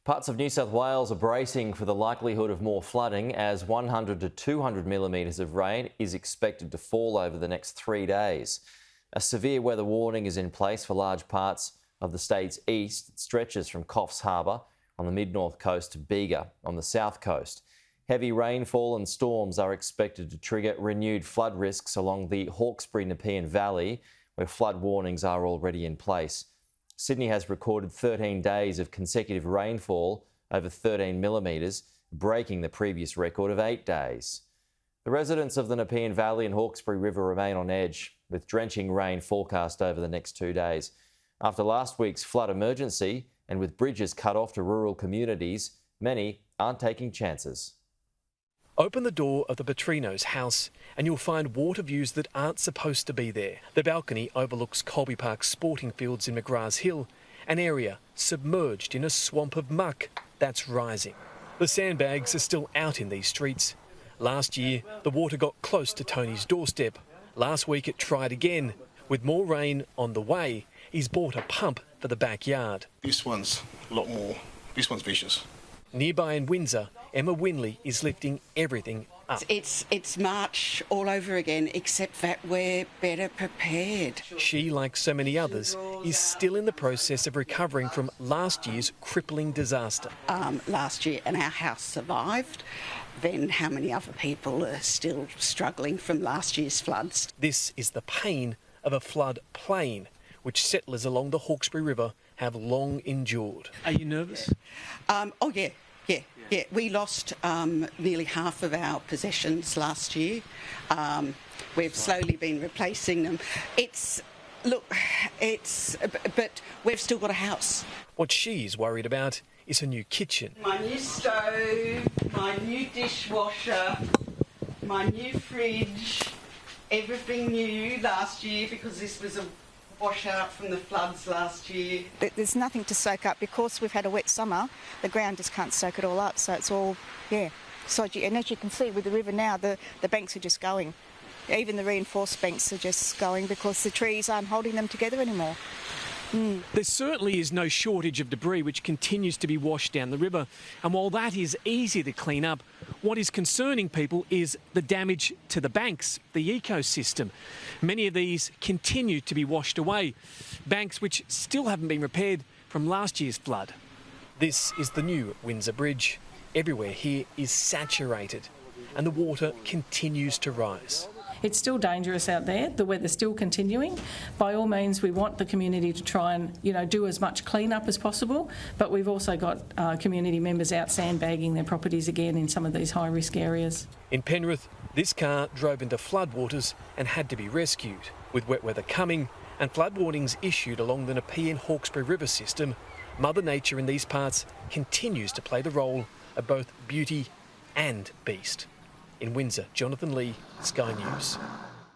Parts of New South Wales are bracing for the likelihood of more flooding as 100 to 200 millimetres of rain is expected to fall over the next 3 days. A severe weather warning is in place for large parts of the state's east. It stretches from Coffs Harbour on the mid-north coast to Bega on the south coast. Heavy rainfall and storms are expected to trigger renewed flood risks along the Hawkesbury-Nepean Valley, where flood warnings are already in place. Sydney has recorded 13 days of consecutive rainfall over 13 millimetres, breaking the previous record of 8 days. The residents of the Nepean Valley and Hawkesbury River remain on edge, with drenching rain forecast over the next 2 days. After last week's flood emergency and with bridges cut off to rural communities, many aren't taking chances. Open the door of the Petrino's house and you'll find water views that aren't supposed to be there. The balcony overlooks Colby Park sporting fields in McGrath's Hill, an area submerged in a swamp of muck that's rising. The sandbags are still out in these streets. Last year, the water got close to Tony's doorstep. Last week it tried again. With more rain on the way, he's bought a pump for the backyard. This one's a lot more, this one's vicious. Nearby in Windsor, Emma Winley is lifting everything up. It's March all over again, except that we're better prepared. She, like so many others, is still in the process of recovering from last year's crippling disaster. Last year, and our house survived. Then how many other people are still struggling from last year's floods? This is the pain of a flood plain, which settlers along the Hawkesbury River have long endured. Are you nervous? Oh, yeah. We lost nearly half of our possessions last year. We've slowly been replacing them. But we've still got a house. What she's worried about is her new kitchen. My new stove, my new dishwasher, my new fridge, everything new last year because this was a washout from the floods last year. There's nothing to soak up because we've had a wet summer. The ground just can't soak it all up, so it's all, sodgy. And as you can see with the river now, the banks are just going. Even the reinforced banks are just going because the trees aren't holding them together anymore. There certainly is no shortage of debris which continues to be washed down the river. And while that is easy to clean up, what is concerning people is the damage to the banks, the ecosystem. Many of these continue to be washed away, banks which still haven't been repaired from last year's flood. This is the new Windsor Bridge. Everywhere here is saturated and the water continues to rise. It's still dangerous out there. The weather's still continuing. By all means, we want the community to try and, do as much clean-up as possible, but we've also got community members out sandbagging their properties again in some of these high-risk areas. In Penrith, this car drove into floodwaters and had to be rescued. With wet weather coming and flood warnings issued along the Nepean Hawkesbury River system, Mother Nature in these parts continues to play the role of both beauty and beast. In Windsor, Jonathan Lee, Sky News.